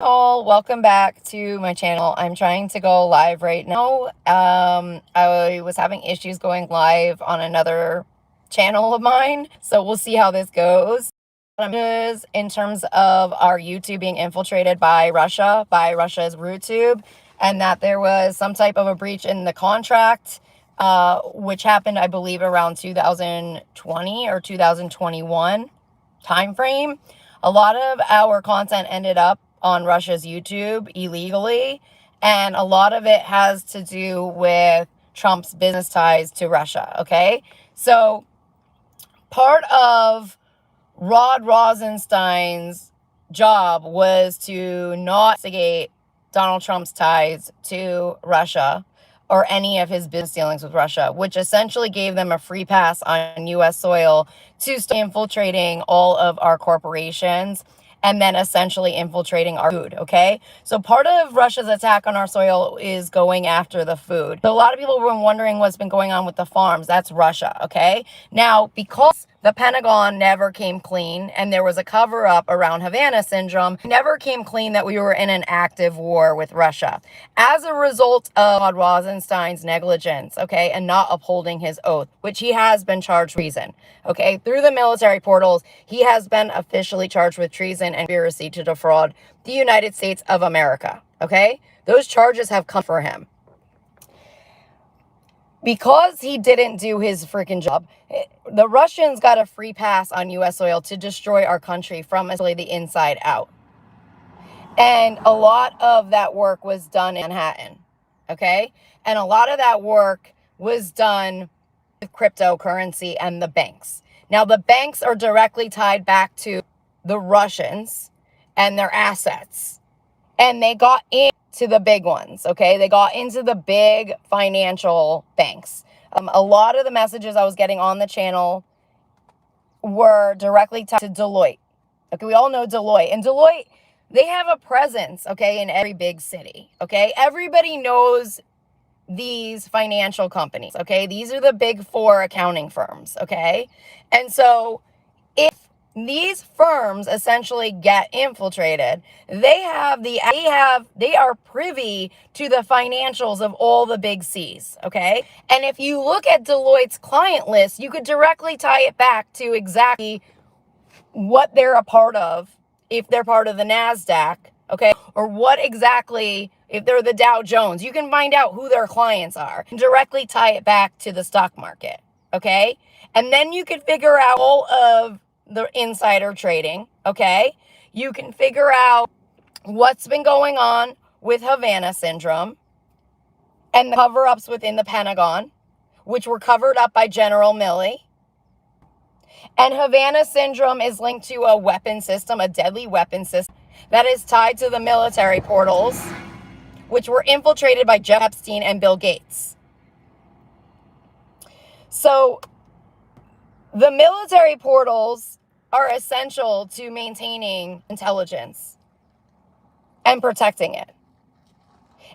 All, welcome back to my channel. I'm trying to go live right now. I was having issues going live on another channel of mine, so we'll see how this goes. In terms of our YouTube being infiltrated by Russia's RootTube, and that there was some type of a breach in the contract, which happened, I believe, around 2020 or 2021 time frame. A lot of our content ended up on Russia's YouTube illegally, and a lot of it has to do with Trump's business ties to Russia, okay? So part of Rod Rosenstein's job was to not investigate Donald Trump's ties to Russia or any of his business dealings with Russia, which essentially gave them a free pass on U.S. soil to start infiltrating all of our corporations and then essentially infiltrating our food, okay? So part of Russia's attack on our soil is going after the food. So a lot of people have been wondering what's been going on with the farms. That's Russia, okay? Now, because the Pentagon never came clean and there was a cover-up around Havana syndrome, never came clean that we were in an active war with Russia. As a result of Rod Rosenstein's negligence, okay, and not upholding his oath, which he has been charged with treason, okay? Through the military portals, he has been officially charged with treason and conspiracy to defraud the United States of America, okay? Those charges have come for him. Because he didn't do his freaking job, the Russians got a free pass on U.S. soil to destroy our country from essentially the inside out. And a lot of that work was done in Manhattan, okay? And a lot of that work was done with cryptocurrency and the banks. Now, the banks are directly tied back to the Russians and their assets. And they got into the big ones, okay? They got into the big financial banks. A lot of the messages I was getting on the channel were directly tied to Deloitte. Okay, we all know Deloitte. And Deloitte, they have a presence, okay, in every big city, okay? Everybody knows these financial companies, okay? These are the big four accounting firms, okay? And so if these firms essentially get infiltrated, they are privy to the financials of all the big C's, okay? And if you look at Deloitte's client list, you could directly tie it back to exactly what they're a part of, if they're part of the NASDAQ, okay? Or what exactly, if they're the Dow Jones, you can find out who their clients are and directly tie it back to the stock market, okay? And then you can figure out all of the insider trading, okay? You can figure out what's been going on with Havana syndrome and the cover-ups within the Pentagon, which were covered up by General Milley. And Havana syndrome is linked to a weapon system, a deadly weapon system that is tied to the military portals, which were infiltrated by Jeff Epstein and Bill Gates. So the military portals are essential to maintaining intelligence and protecting it.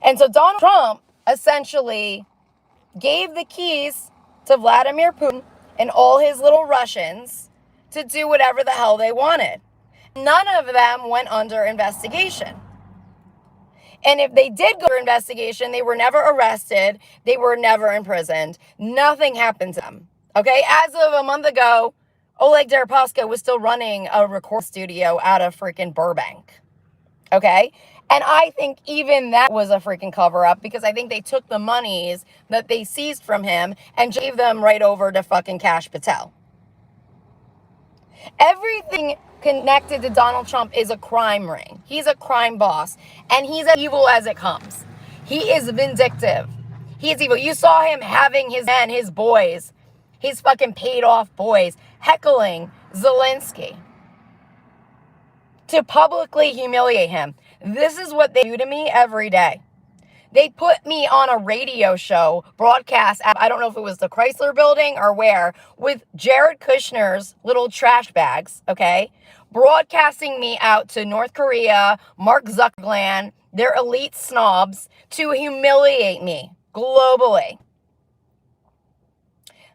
And so Donald Trump essentially gave the keys to Vladimir Putin and all his little Russians to do whatever the hell they wanted. None of them went under investigation. And if they did go under investigation, they were never arrested. They were never imprisoned. Nothing happened to them. Okay, as of a month ago, Oleg Deripaska was still running a record studio out of freaking Burbank. Okay? And I think even that was a freaking cover-up, because I think they took the monies that they seized from him and gave them right over to fucking Kash Patel. Everything connected to Donald Trump is a crime ring. He's a crime boss. And he's as evil as it comes. He is vindictive. He is evil. You saw him having his men, his boys, his fucking paid off boys, heckling Zelensky to publicly humiliate him. This is what they do to me every day. They put me on a radio show broadcast at, I don't know if it was the Chrysler Building or where, with Jared Kushner's little trash bags, okay? Broadcasting me out to North Korea, Mark Zuckerberg, their elite snobs, to humiliate me globally.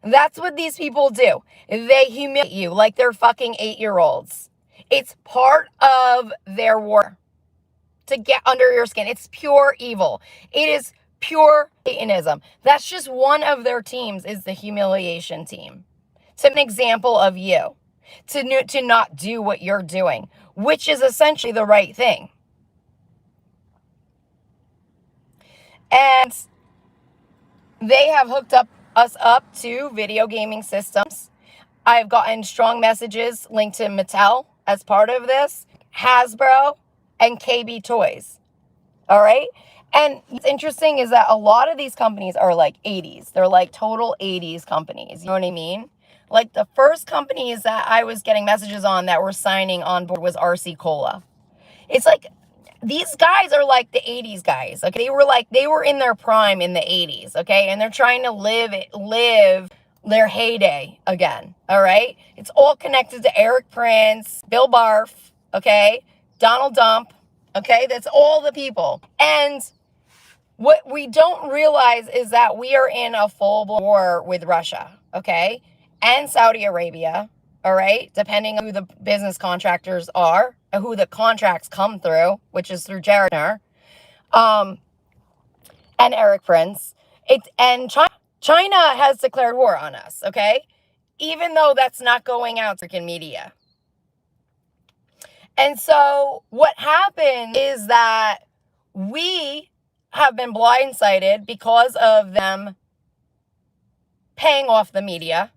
That's what these people do. They humiliate you like they're fucking 8-year-olds. It's part of their war. to get under your skin. It's pure evil. It is pure Satanism. That's just one of their teams, is the humiliation team. It's an example of you to not do what you're doing, which is essentially the right thing. And they have hooked us up to video gaming systems. I've gotten strong messages linked to Mattel as part of this, Hasbro, and KB Toys. All right? And what's interesting is that a lot of these companies are like 80s. They're like total 80s companies. You know what I mean? Like the first companies that I was getting messages on that were signing on board was RC Cola. It's like these guys are like the 80s guys. Okay, they were in their prime in the 80s, okay? And they're trying to live their heyday again. All right? It's all connected to Eric Prince, Bill Barf, okay? Donald Dump, okay? That's all the people. And what we don't realize is that we are in a full-blown war with Russia, okay? And Saudi Arabia, all right? Depending on who the business contractors are, who the contracts come through, which is through Jared Kushner, and Eric Prince. China has declared war on us, okay? Even though that's not going out to freaking media. And so what happened is that we have been blindsided because of them paying off the media.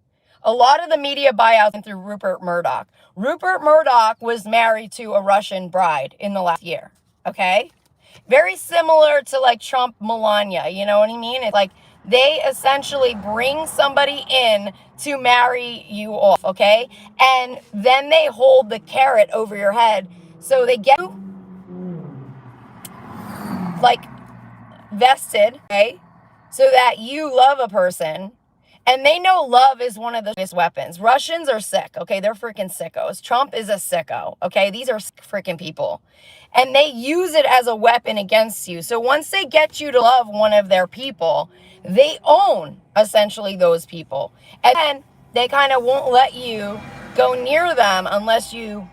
A lot of the media buyouts went through Rupert Murdoch. Rupert Murdoch was married to a Russian bride in the last year, okay? Very similar to like Trump, Melania, you know what I mean? It's like they essentially bring somebody in to marry you off, okay? And then they hold the carrot over your head. So they get you like vested, okay? So that you love a person. And they know love is one of the biggest weapons. Russians are sick, okay? They're freaking sickos. Trump is a sicko, okay? These are freaking people. And they use it as a weapon against you. So once they get you to love one of their people, they own, essentially, those people. And then they kind of won't let you go near them unless you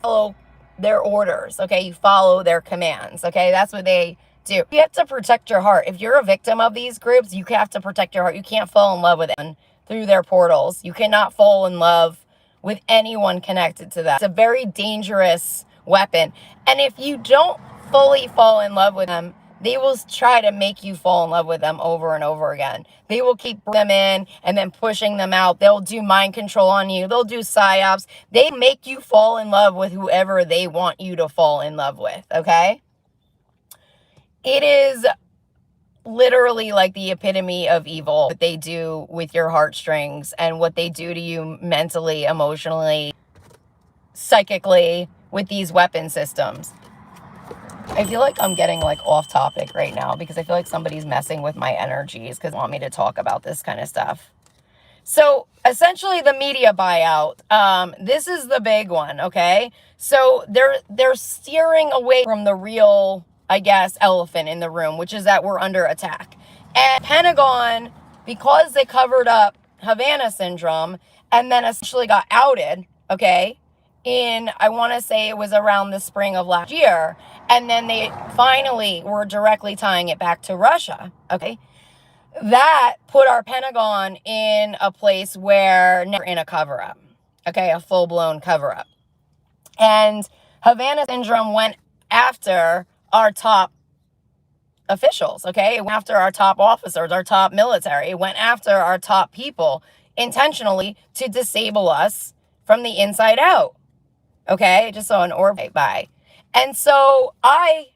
follow their orders, okay? You follow their commands, okay? That's what they do. You have to protect your heart. If you're a victim of these groups, you have to protect your heart. You can't fall in love with them through their portals. You cannot fall in love with anyone connected to that. It's a very dangerous weapon. And if you don't fully fall in love with them, they will try to make you fall in love with them over and over again. They will keep them in and then pushing them out. They'll do mind control on you. They'll do psyops. They make you fall in love with whoever they want you to fall in love with, okay? It is literally like the epitome of evil, what they do with your heartstrings and what they do to you mentally, emotionally, psychically with these weapon systems. I feel like I'm getting like off topic right now because I feel like somebody's messing with my energies because they want me to talk about this kind of stuff. So essentially the media buyout, this is the big one, okay? So they're steering away from the real, I guess, elephant in the room, which is that we're under attack. And Pentagon, because they covered up Havana syndrome and then essentially got outed, okay, I want to say it was around the spring of last year, and then they finally were directly tying it back to Russia, okay? That put our Pentagon in a place where never in a cover-up, okay, a full-blown cover-up. And Havana syndrome went after our top officials, okay? It went after our top officers, our top military. It went after our top people intentionally to disable us from the inside out, okay? Just so an orbit by. And so I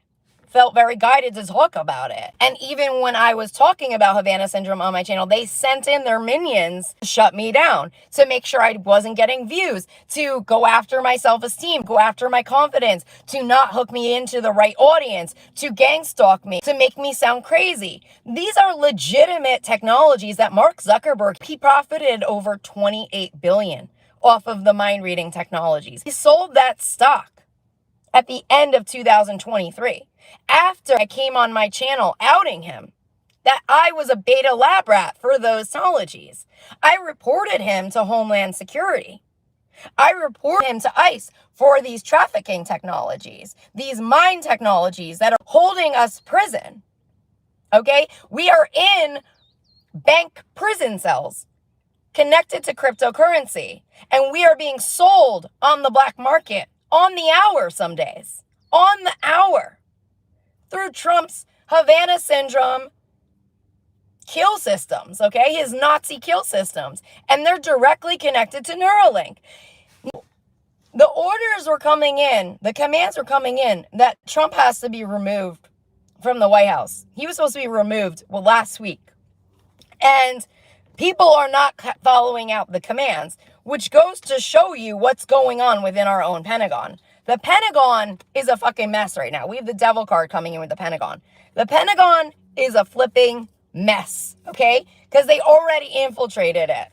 felt very guided to talk about it. And even when I was talking about Havana syndrome on my channel, they sent in their minions to shut me down, to make sure I wasn't getting views, to go after my self-esteem, go after my confidence, to not hook me into the right audience, to gang stalk me, to make me sound crazy. These are legitimate technologies that Mark Zuckerberg, he profited over $28 billion off of the mind reading technologies. He sold that stock at the end of 2023. After I came on my channel outing him that I was a beta lab rat for those technologies. I reported him to Homeland Security. I report him to ICE for these trafficking technologies, these mind technologies that are holding us prison. Okay? We are in bank prison cells connected to cryptocurrency, and we are being sold on the black market on the hour some days, on the hour, through Trump's Havana syndrome kill systems, okay? His Nazi kill systems. And they're directly connected to Neuralink. The orders were coming in, the commands were coming in that Trump has to be removed from the White House. He was supposed to be removed, last week. And people are not following out the commands, which goes to show you what's going on within our own Pentagon. The Pentagon is a fucking mess right now. We have the devil card coming in with the Pentagon. The Pentagon is a flipping mess, okay? Because they already infiltrated it.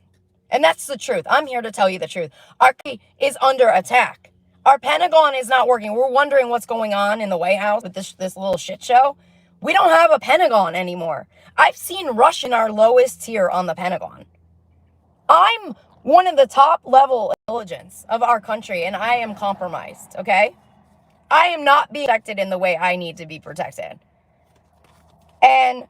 And that's the truth. I'm here to tell you the truth. Our country is under attack. Our Pentagon is not working. We're wondering what's going on in the White House with this little shit show. We don't have a Pentagon anymore. I've seen Russian our lowest tier on the Pentagon. I'm one of the top level intelligence of our country, and I am compromised, okay? I am not being protected in the way I need to be protected. And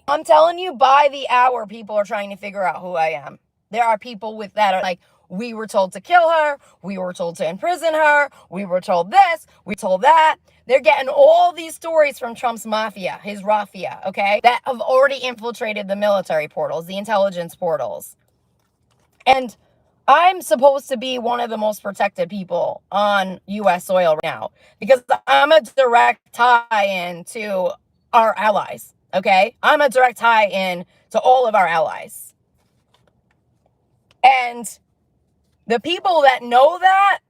I'm telling you, by the hour, people are trying to figure out who I am. There are people with that are like, we were told to kill her. We were told to imprison her. We were told this. We told that. They're getting all these stories from Trump's mafia, his raffia, okay, that have already infiltrated the military portals, the intelligence portals. And I'm supposed to be one of the most protected people on U.S. soil right now because I'm a direct tie-in to our allies, okay? I'm a direct tie-in to all of our allies. And the people that know that,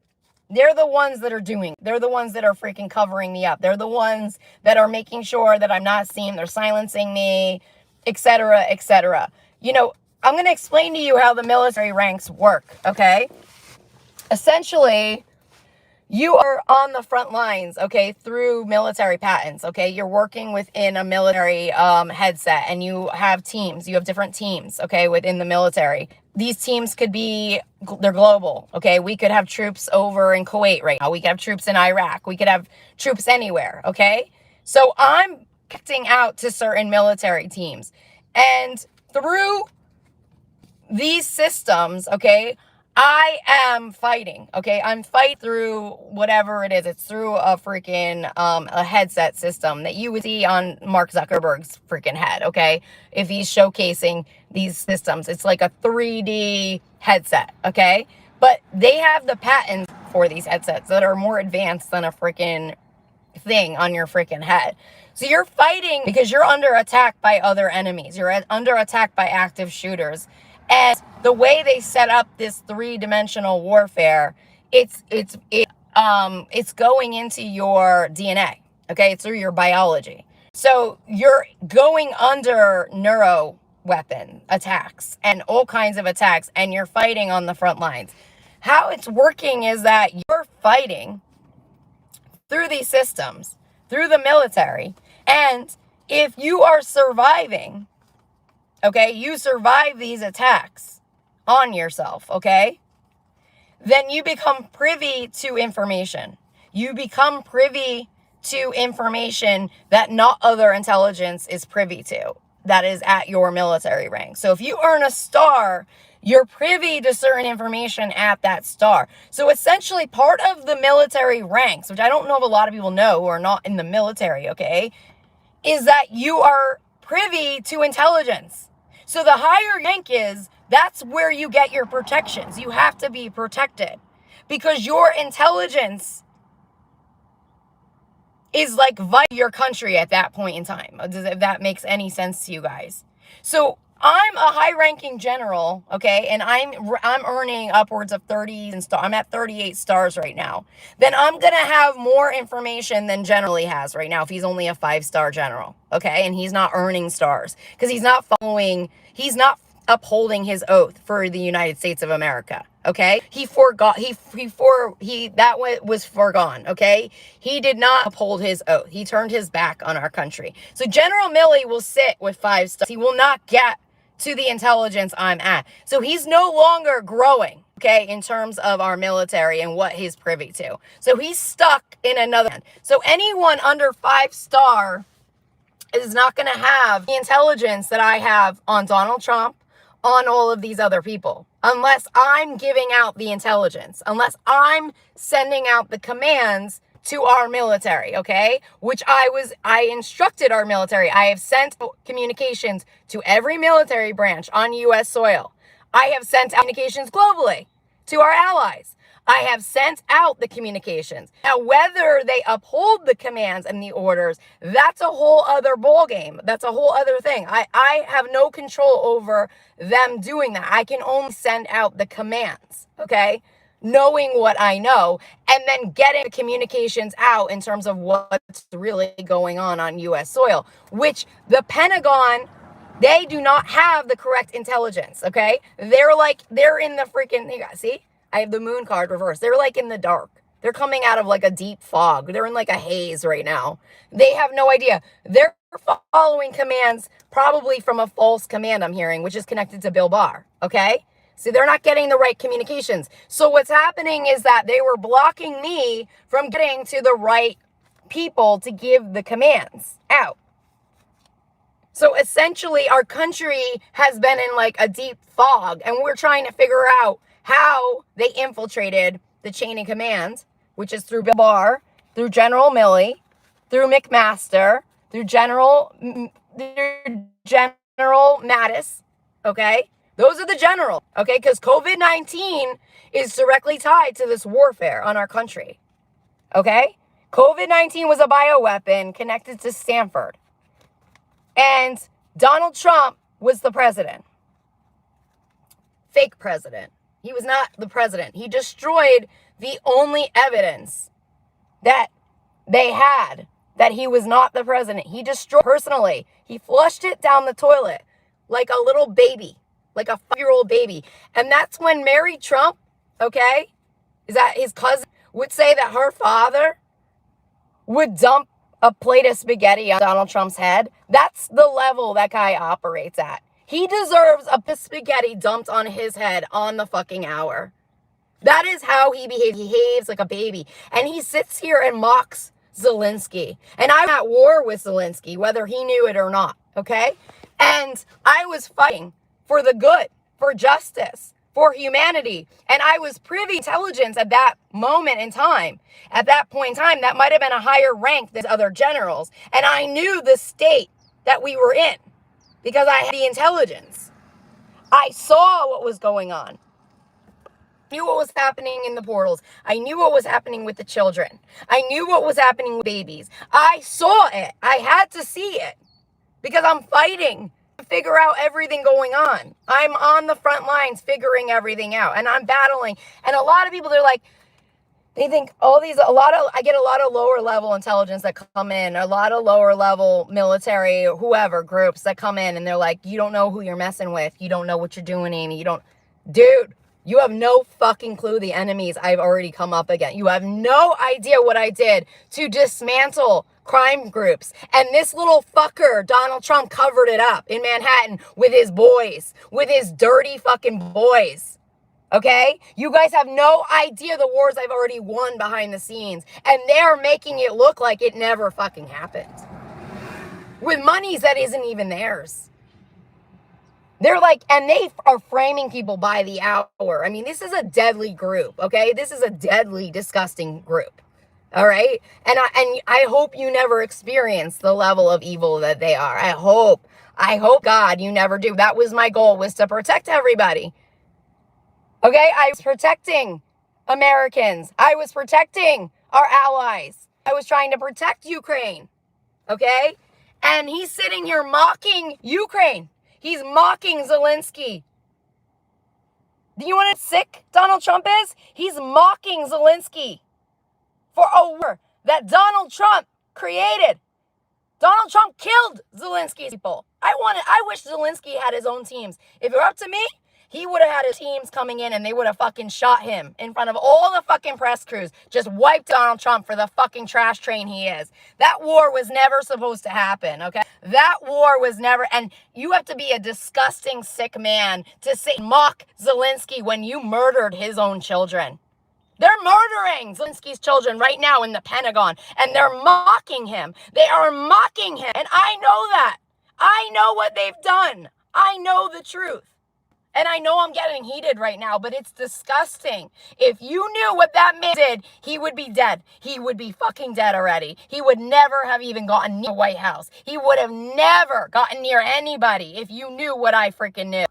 they're the ones that are doing. They're the ones that are freaking covering me up. They're the ones that are making sure that I'm not seen. They're silencing me, etc., etc. You know, I'm going to explain to you how the military ranks work, okay? Essentially, you are on the front lines, okay, through military patents, okay? You're working within a military headset, and you have teams. You have different teams, okay, within the military. These teams could be, they're global, okay? We could have troops over in Kuwait right now. We could have troops in Iraq. We could have troops anywhere, okay? So I'm connecting out to certain military teams. And through these systems, okay, I am fighting, okay? I'm fighting through whatever it is. It's through a freaking a headset system that you would see on Mark Zuckerberg's freaking head, okay? If he's showcasing these systems. It's like a 3D headset, okay? But they have the patents for these headsets that are more advanced than a freaking thing on your freaking head. So you're fighting because you're under attack by other enemies. You're under attack by active shooters. And the way they set up this three-dimensional warfare, it's going into your DNA, okay? It's through your biology. So you're going under neuro weapon attacks and all kinds of attacks, and you're fighting on the front lines. How it's working is that you're fighting through these systems, through the military, and if you are surviving, okay, you survive these attacks on yourself, okay, then you become privy to information. You become privy to information that not other intelligence is privy to, that is at your military rank. So if you earn a star, you're privy to certain information at that star. So essentially part of the military ranks, which I don't know if a lot of people know who are not in the military, okay, is that you are privy to intelligence. So the higher rank is, that's where you get your protections. You have to be protected because your intelligence is like vital to your country at that point in time. If that makes any sense to you guys. So I'm a high-ranking general, okay, and I'm earning upwards of 30 and I'm at 38 stars right now. Then I'm gonna have more information than generally has right now if he's only a 5-star general, okay, and he's not earning stars because he's not upholding his oath for the United States of America. Okay, that was foregone. Okay, he did not uphold his oath. He turned his back on our country. So General Milley will sit with 5 stars. He will not get to the intelligence I'm at. So he's no longer growing. okay, in terms of our military and what he's privy to. So he's stuck in another. So anyone under 5-star is not going to have the intelligence that I have on Donald Trump, on all of these other people, unless I'm giving out the intelligence, unless I'm sending out the commands to our military, okay? Which I instructed our military. I have sent communications to every military branch on U.S. soil. I have sent communications globally to our allies. I have sent out the communications. Now, whether they uphold the commands and the orders, that's a whole other ballgame. That's a whole other thing. I have no control over them doing that. I can only send out the commands, okay? Knowing what I know, and then getting the communications out in terms of what's really going on U.S. soil, which the Pentagon, they do not have the correct intelligence, okay? They're in the freaking, see? I have the moon card reversed. They're like in the dark. They're coming out of like a deep fog. They're in like a haze right now. They have no idea. They're following commands probably from a false command I'm hearing, which is connected to Bill Barr, okay? So they're not getting the right communications. So what's happening is that they were blocking me from getting to the right people to give the commands out. So essentially our country has been in like a deep fog, and we're trying to figure out how they infiltrated the chain of command, which is through Bill Barr, through General Milley, through McMaster, through General Mattis, okay? Those are the general, okay? Because COVID-19 is directly tied to this warfare on our country, okay? COVID-19 was a bioweapon connected to Stanford. And Donald Trump was the president. Fake president. He was not the president. He destroyed the only evidence that they had that he was not the president. He destroyed personally. He flushed it down the toilet like a little baby, like a 5-year-old baby. And that's when Mary Trump, okay, is that his cousin, would say that her father would dump a plate of spaghetti on Donald Trump's head. That's the level that guy operates at. He deserves a spaghetti dumped on his head on the fucking hour. That is how he behaves. He behaves like a baby. And he sits here and mocks Zelensky. And I'm at war with Zelensky, whether he knew it or not, okay? And I was fighting for the good, for justice, for humanity. And I was privy intelligence at that moment in time. At that point in time, that might have been a higher rank than other generals. And I knew the state that we were in because I had the intelligence. I saw what was going on. I knew what was happening in the portals. I knew what was happening with the children. I knew what was happening with babies. I saw it. I had to see it because I'm fighting to figure out everything going on. I'm on the front lines figuring everything out, and I'm battling. And a lot of people, they're like, they think I get a lot of lower level intelligence that come in, a lot of lower level military, whoever groups that come in, and they're like, you don't know who you're messing with. You don't know what you're doing, Amy. Dude, you have no fucking clue the enemies I've already come up against. You have no idea what I did to dismantle crime groups. And this little fucker, Donald Trump, covered it up in Manhattan with his boys, with his dirty fucking boys. Okay? You guys have no idea the wars I've already won behind the scenes. And they're making it look like it never fucking happened. With monies that isn't even theirs. They're like, and they are framing people by the hour. I mean, this is a deadly group, okay? This is a deadly, disgusting group. All right? And I hope you never experience the level of evil that they are. I hope, God, you never do. That was my goal, was to protect everybody. Okay, I was protecting Americans. I was protecting our allies. I was trying to protect Ukraine. Okay? And he's sitting here mocking Ukraine. He's mocking Zelensky. Do you want to sick Donald Trump is? He's mocking Zelensky for a war that Donald Trump created. Donald Trump killed Zelensky's people. I wish Zelensky had his own teams. If you're up to me, he would have had his teams coming in and they would have fucking shot him in front of all the fucking press crews. Just wiped Donald Trump for the fucking trash train he is. That war was never supposed to happen, okay? That war was never, and you have to be a disgusting, sick man to say, mock Zelensky when you murdered his own children. They're murdering Zelensky's children right now in the Pentagon, and they're mocking him. They are mocking him, and I know that. I know what they've done. I know the truth. And I know I'm getting heated right now, but it's disgusting. If you knew what that man did, he would be dead. He would be fucking dead already. He would never have even gotten near the White House. He would have never gotten near anybody if you knew what I freaking knew.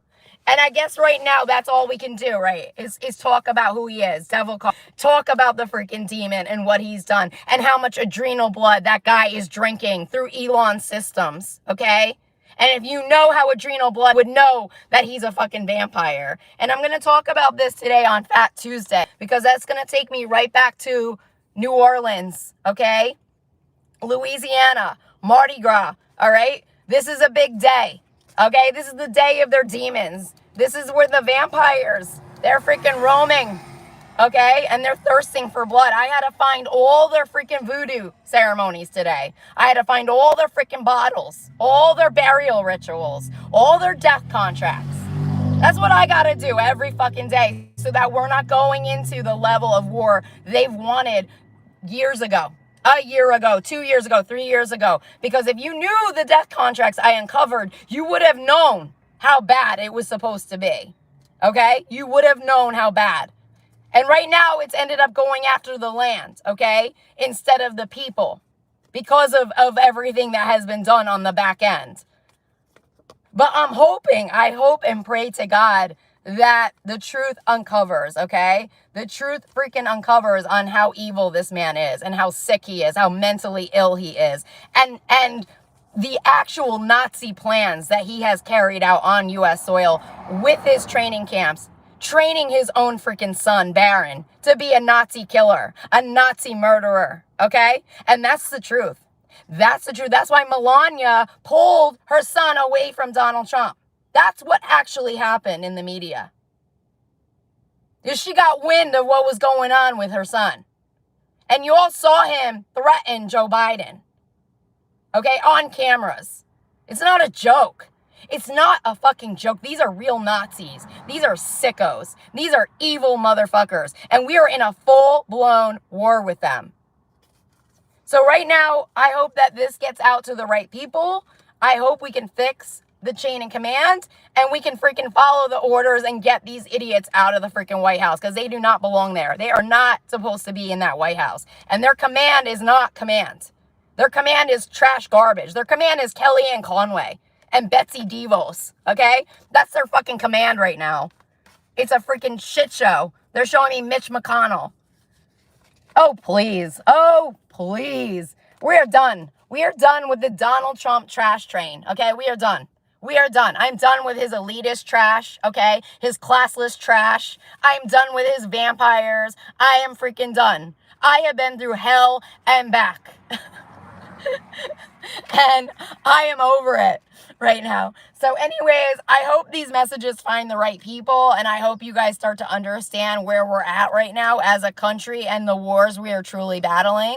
And I guess right now, that's all we can do, right? Is talk about who he is, devil call. Talk about the freaking demon and what he's done and how much adrenal blood that guy is drinking through Elon's systems, okay? And if you know how adrenal blood would know that he's a fucking vampire. And I'm going to talk about this today on Fat Tuesday because that's going to take me right back to New Orleans, okay? Louisiana, Mardi Gras, all right? This is a big day. Okay, this is the day of their demons. This is where the vampires, they're freaking roaming, okay? And they're thirsting for blood. I had to find all their freaking voodoo ceremonies today. I had to find all their freaking bottles, all their burial rituals, all their death contracts. That's what I got to do every fucking day so that we're not going into the level of war they've wanted years ago. A year ago, 2 years ago, 3 years ago. Because if you knew the death contracts I uncovered, you would have known how bad it was supposed to be. Okay? You would have known how bad. And right now, it's ended up going after the land, okay? Instead of the people. Because of everything that has been done on the back end. But I hope and pray to God that the truth uncovers, okay? The truth freaking uncovers on how evil this man is and how sick he is, how mentally ill he is. And the actual Nazi plans that he has carried out on U.S. soil with his training camps, training his own freaking son, Barron, to be a Nazi killer, a Nazi murderer, okay? And that's the truth. That's the truth. That's why Melania pulled her son away from Donald Trump. That's what actually happened in the media. She got wind of what was going on with her son. And you all saw him threaten Joe Biden. Okay, on cameras. It's not a joke. It's not a fucking joke. These are real Nazis. These are sickos. These are evil motherfuckers. And we are in a full-blown war with them. So right now, I hope that this gets out to the right people. I hope we can fix the chain of command, and we can freaking follow the orders and get these idiots out of the freaking White House because they do not belong there. They are not supposed to be in that White House. And their command is not command. Their command is trash garbage. Their command is Kellyanne Conway and Betsy DeVos, okay? That's their fucking command right now. It's a freaking shit show. They're showing me Mitch McConnell. Oh, please. Oh, please. We are done. We are done with the Donald Trump trash train, okay? We are done. We are done. I'm done with his elitist trash, okay? His classless trash. I'm done with his vampires. I am freaking done. I have been through hell and back. And I am over it right now. So anyways, I hope these messages find the right people, and I hope you guys start to understand where we're at right now as a country and the wars we are truly battling.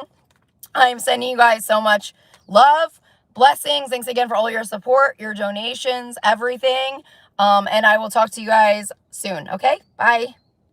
I'm sending you guys so much love, blessings. Thanks again for all your support, your donations, everything. And I will talk to you guys soon. Okay? Bye.